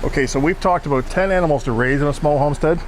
Okay, so we've talked about 10 animals to raise in a small homestead.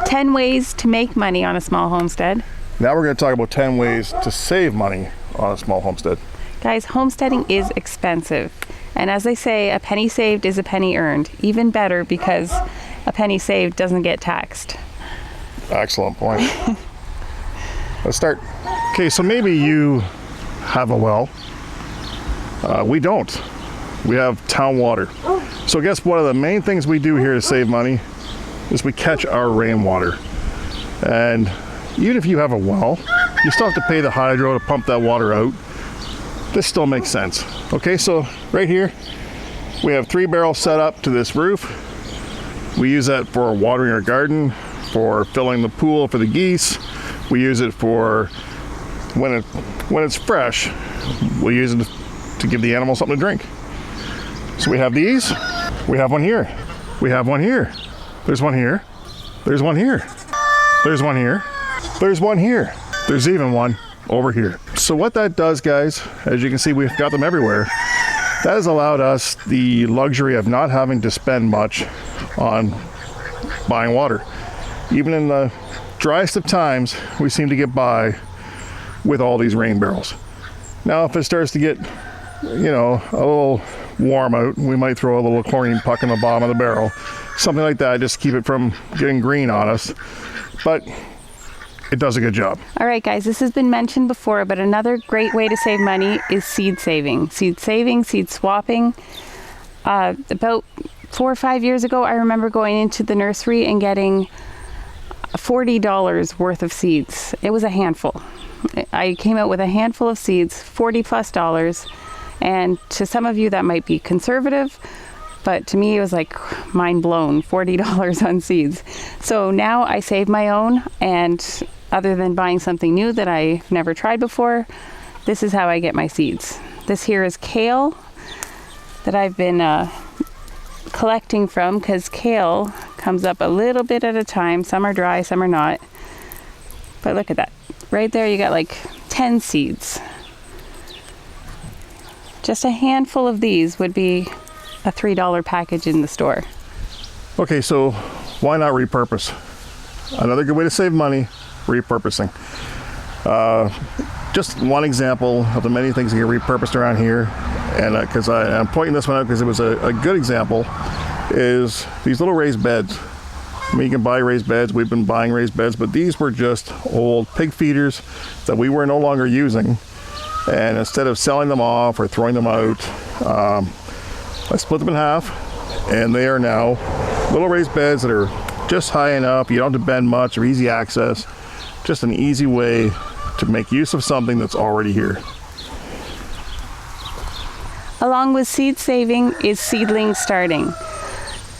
10 ways to make money on a small homestead. Now we're going to talk about 10 ways to save money on a small homestead. Guys, homesteading is expensive. And as they say, a penny saved is a penny earned. Even better because a penny saved doesn't get taxed. Excellent point. Let's start. Okay, so maybe you have a well. We don't. We have town water. So guess one of the main things we do here to save money is we catch our rainwater. And even if you have a well, you still have to pay the hydro to pump that water out. This still makes sense. Okay, so right here, we have 3 barrels set up to this roof. We use that for watering our garden, for filling the pool for the geese. We use it for when it's fresh, we use it to give the animals something to drink. So we have these. We have one here. We have one here. There's one here. There's one here. There's one here. There's one here. There's even one over here. So what that does, guys, as you can see, we've got them everywhere. That has allowed us the luxury of not having to spend much on buying water. Even in the driest of times, we seem to get by with all these rain barrels. Now, if it starts to get, a little warm out, we might throw a little chlorine puck in the bottom of the barrel. Something like that, just keep it from getting green on us. But it does a good job. All right, guys, this has been mentioned before, but another great way to save money is seed saving. Seed saving, seed swapping. About 4 or 5 years ago, I remember going into the nursery and getting $40 worth of seeds. It was a handful. I came out with a handful of seeds, $40+. And to some of you, that might be conservative, but to me, it was like mind blown, $40 on seeds. So now I save my own, and other than buying something new that I've never tried before, this is how I get my seeds. This here is kale that I've been collecting from, because kale comes up a little bit at a time. Some are dry, some are not. But look at that. Right there, you got like 10 seeds. Just a handful of these would be a $3 package in the store. Okay, so why not repurpose? Another good way to save money, repurposing. Just one example of the many things that get repurposed around here, and because I'm pointing this one out because it was a good example, is these little raised beds. I mean, you can buy raised beds. We've been buying raised beds, but these were just old pig feeders that we were no longer using. And instead of selling them off or throwing them out, I split them in half, and they are now little raised beds that are just high enough. You don't have to bend much or easy access. Just an easy way to make use of something that's already here. Along with seed saving is seedling starting.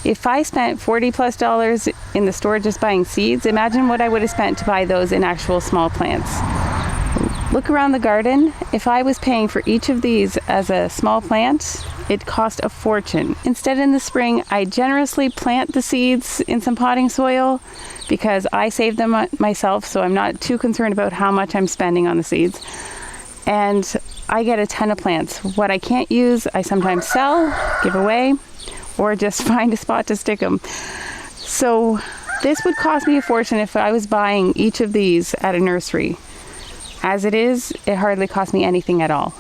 If I spent $40+ in the store just buying seeds, imagine what I would have spent to buy those in actual small plants. Look around the garden. If I was paying for each of these as a small plant, it cost a fortune. Instead, in the spring, I generously plant the seeds in some potting soil because I save them myself, so I'm not too concerned about how much I'm spending on the seeds. And I get a ton of plants. What I can't use, I sometimes sell, give away, or just find a spot to stick them. So this would cost me a fortune if I was buying each of these at a nursery. As it is, it hardly costs me anything at all.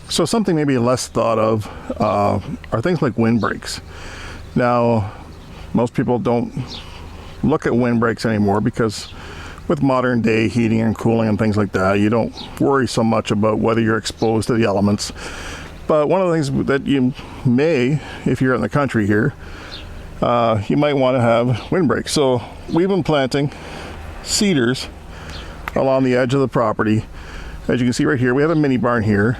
So something maybe less thought of are things like windbreaks. Now, most people don't look at windbreaks anymore because with modern day heating and cooling and things like that, you don't worry so much about whether you're exposed to the elements. But one of the things that you may, if you're in the country here, you might want to have windbreaks. So we've been planting cedars along the edge of the property. As you can see right here, we have a mini barn here.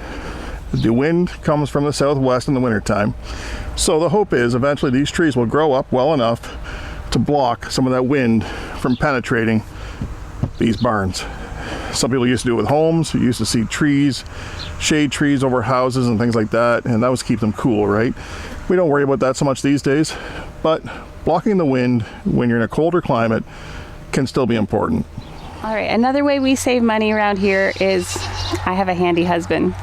The wind comes from the southwest in the wintertime. So the hope is eventually these trees will grow up well enough to block some of that wind from penetrating these barns. Some people used to do it with homes. You used to see trees, shade trees over houses and things like that, and that was to keep them cool, right? We don't worry about that so much these days, but blocking the wind when you're in a colder climate can still be important. All right, another way we save money around here is I have a handy husband.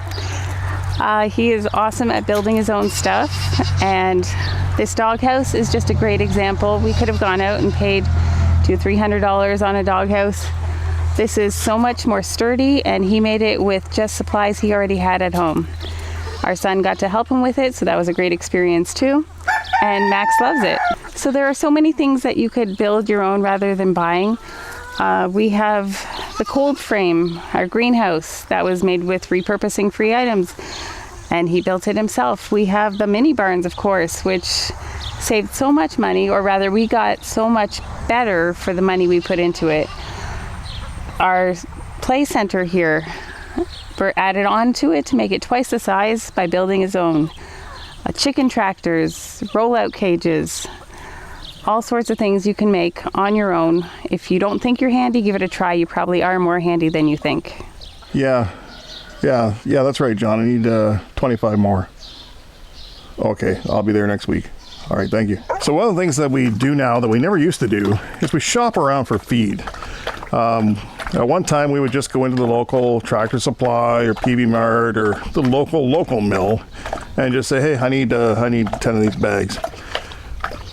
He is awesome at building his own stuff, and this doghouse is just a great example. We could have gone out and paid $200-300 on a doghouse. This is so much more sturdy, and he made it with just supplies he already had at home. Our son got to help him with it, so that was a great experience too. And Max loves it. So there are so many things that you could build your own rather than buying. We have the cold frame, our greenhouse, that was made with repurposing free items, and he built it himself. We have the mini barns, of course, which saved so much money, or rather we got so much better for the money we put into it. Our play center here, Bert added on to it to make it twice the size by building his own. Chicken tractors, rollout cages, all sorts of things you can make on your own. If you don't think you're handy, give it a try. You probably are more handy than you think. Yeah, that's right, John. I need 25 more. Okay, I'll be there next week. All right, thank you. So one of the things that we do now that we never used to do is we shop around for feed. At one time, we would just go into the local Tractor Supply or PB Mart or the local mill and just say, hey, I need 10 of these bags.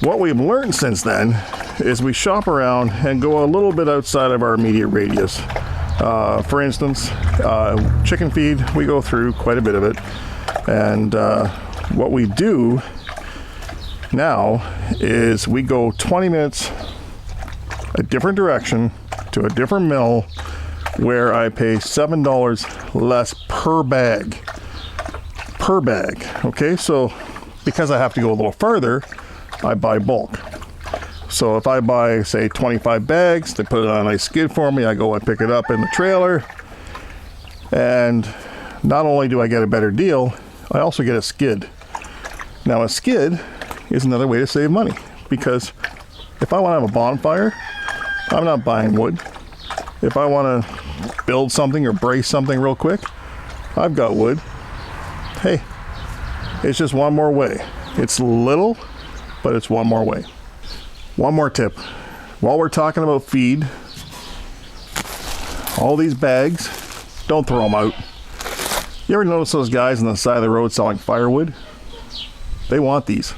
What we've learned since then is we shop around and go a little bit outside of our immediate radius. For instance, chicken feed, we go through quite a bit of it. And what we do now is we go 20 minutes a different direction to a different mill where I pay $7 less per bag. Okay, so because I have to go a little further, I buy bulk. So if I buy, say, 25 bags, they put it on a nice skid for me, I go and pick it up in the trailer, and not only do I get a better deal, I also get a skid. Now a skid is another way to save money, because if I want to have a bonfire, I'm not buying wood. If I want to build something or brace something real quick, I've got wood. Hey, it's just one more way. It's little, but it's one more way. One more tip. While we're talking about feed, all these bags, don't throw them out. You ever notice those guys on the side of the road selling firewood? They want these.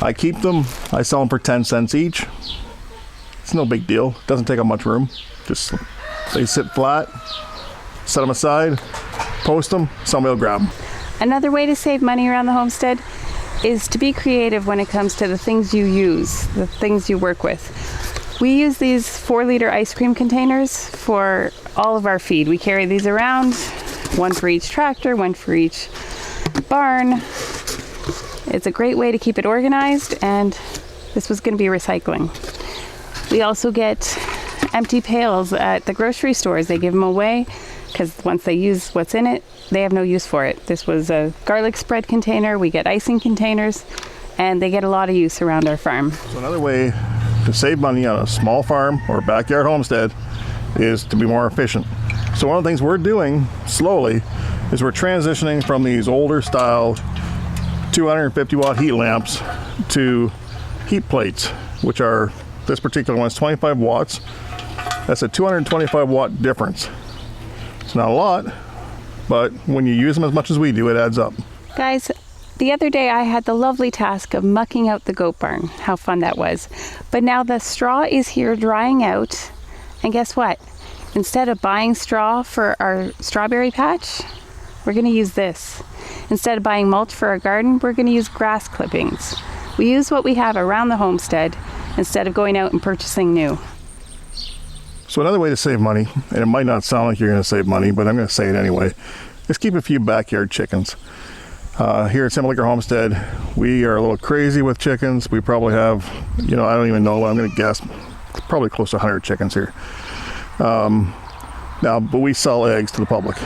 I keep them. I sell them for 10 cents each. It's no big deal. Doesn't take up much room. Just they sit flat, set them aside, post them, somebody will grab them. Another way to save money around the homestead is to be creative when it comes to the things you use, the things you work with. We use these 4-liter ice cream containers for all of our feed. We carry these around, one for each tractor, one for each barn. It's a great way to keep it organized, and this was going to be recycling. We also get empty pails at the grocery stores. They give them away because once they use what's in it, they have no use for it. This was a garlic spread container. We get icing containers, and they get a lot of use around our farm. So another way to save money on a small farm or backyard homestead is to be more efficient. So one of the things we're doing slowly is we're transitioning from these older style 250 watt heat lamps to heat plates, which are, this particular one is 25 watts. That's a 225 watt difference. It's not a lot, but when you use them as much as we do, it adds up. Guys, the other day I had the lovely task of mucking out the goat barn. How fun that was. But now the straw is here drying out, and guess what? Instead of buying straw for our strawberry patch, we're going to use this. Instead of buying mulch for our garden, we're going to use grass clippings. We use what we have around the homestead instead of going out and purchasing new. So another way to save money, and it might not sound like you're going to save money, but I'm going to say it anyway, is keep a few backyard chickens. Here at Acre Homestead, we are a little crazy with chickens. We probably have, I don't even know, I'm going to guess, probably close to 100 chickens here. Now, but we sell eggs to the public.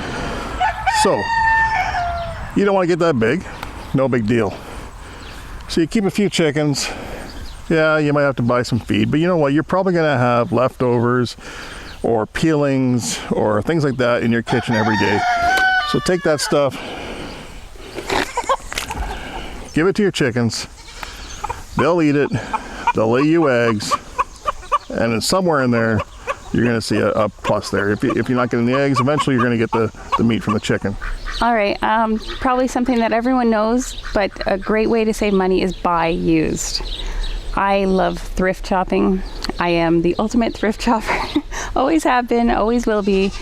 So, you don't want to get that big, no big deal. So you keep a few chickens. Yeah, you might have to buy some feed, but you know what? You're probably going to have leftovers or peelings or things like that in your kitchen every day. So take that stuff, give it to your chickens. They'll eat it. They'll lay you eggs. And then somewhere in there, you're going to see a plus there. If you're not getting the eggs, eventually you're going to get the meat from the chicken. All right, probably something that everyone knows, but a great way to save money is buy used. I love thrift shopping. I am the ultimate thrift shopper. Always have been, always will be.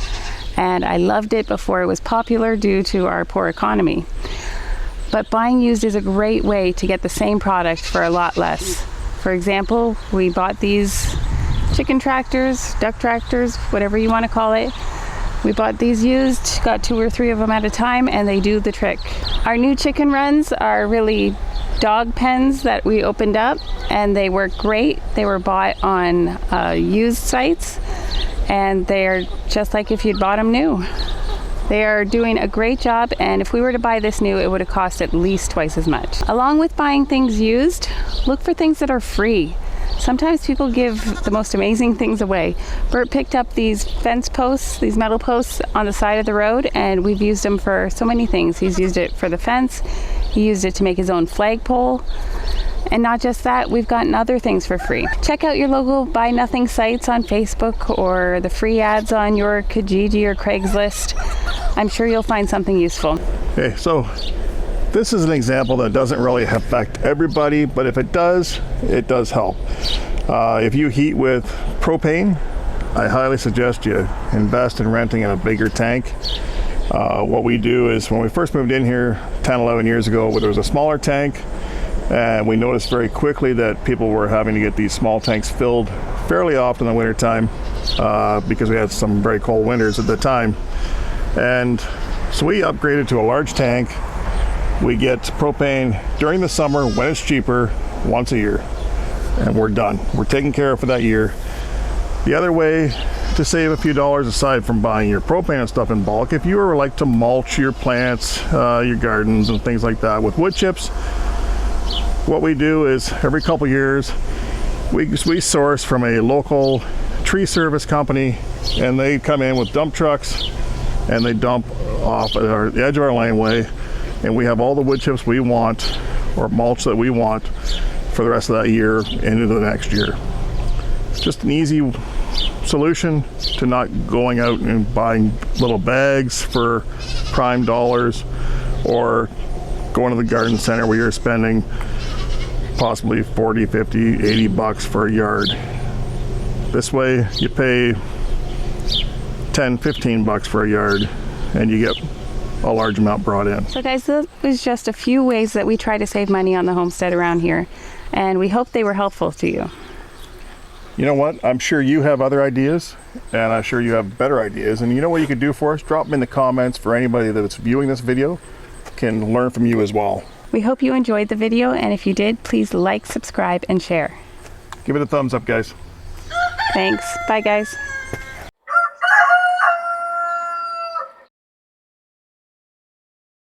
And I loved it before it was popular due to our poor economy. But buying used is a great way to get the same product for a lot less. For example, we bought these chicken tractors, duck tractors, whatever you want to call it. We bought these used, got 2 or 3 of them at a time, and they do the trick. Our new chicken runs are really dog pens that we opened up, and they work great. They were bought on used sites, and they're just like if you'd bought them new. They are doing a great job, and if we were to buy this new, it would have cost at least twice as much. Along with buying things used, look for things that are free. Sometimes people give the most amazing things away. Bert picked up these fence posts, these metal posts on the side of the road, and we've used them for so many things. He's used it for the fence, he used it to make his own flagpole, and not just that, we've gotten other things for free. Check out your local Buy Nothing sites on Facebook or the free ads on your Kijiji or Craigslist. I'm sure you'll find something useful. Okay, so this is an example that doesn't really affect everybody, but if it does help. If you heat with propane, I highly suggest you invest in renting a bigger tank. What we do is when we first moved in here 10, 11 years ago, there was a smaller tank, and we noticed very quickly that people were having to get these small tanks filled fairly often in the winter time because we had some very cold winters at the time. And so we upgraded to a large tank. We get propane during the summer when it's cheaper once a year, and we're done. We're taken care of for that year. The other way to save a few dollars aside from buying your propane and stuff in bulk, if you were like to mulch your plants, your gardens and things like that with wood chips, what we do is every couple years we source from a local tree service company, and they come in with dump trucks and they dump off at the edge of our laneway, and we have all the wood chips we want or mulch that we want for the rest of that year and into the next year. Just an easy solution to not going out and buying little bags for prime dollars or going to the garden center where you're spending possibly 40, 50, 80 bucks for a yard. This way you pay 10, 15 bucks for a yard and you get a large amount brought in. So guys, this was just a few ways that we try to save money on the homestead around here, and we hope they were helpful to you. You know what? I'm sure you have other ideas, and I'm sure you have better ideas. And you know what you could do for us? Drop them in the comments for anybody that's viewing this video can learn from you as well. We hope you enjoyed the video, and if you did, please like, subscribe, and share. Give it a thumbs up, guys. Thanks. Bye, guys.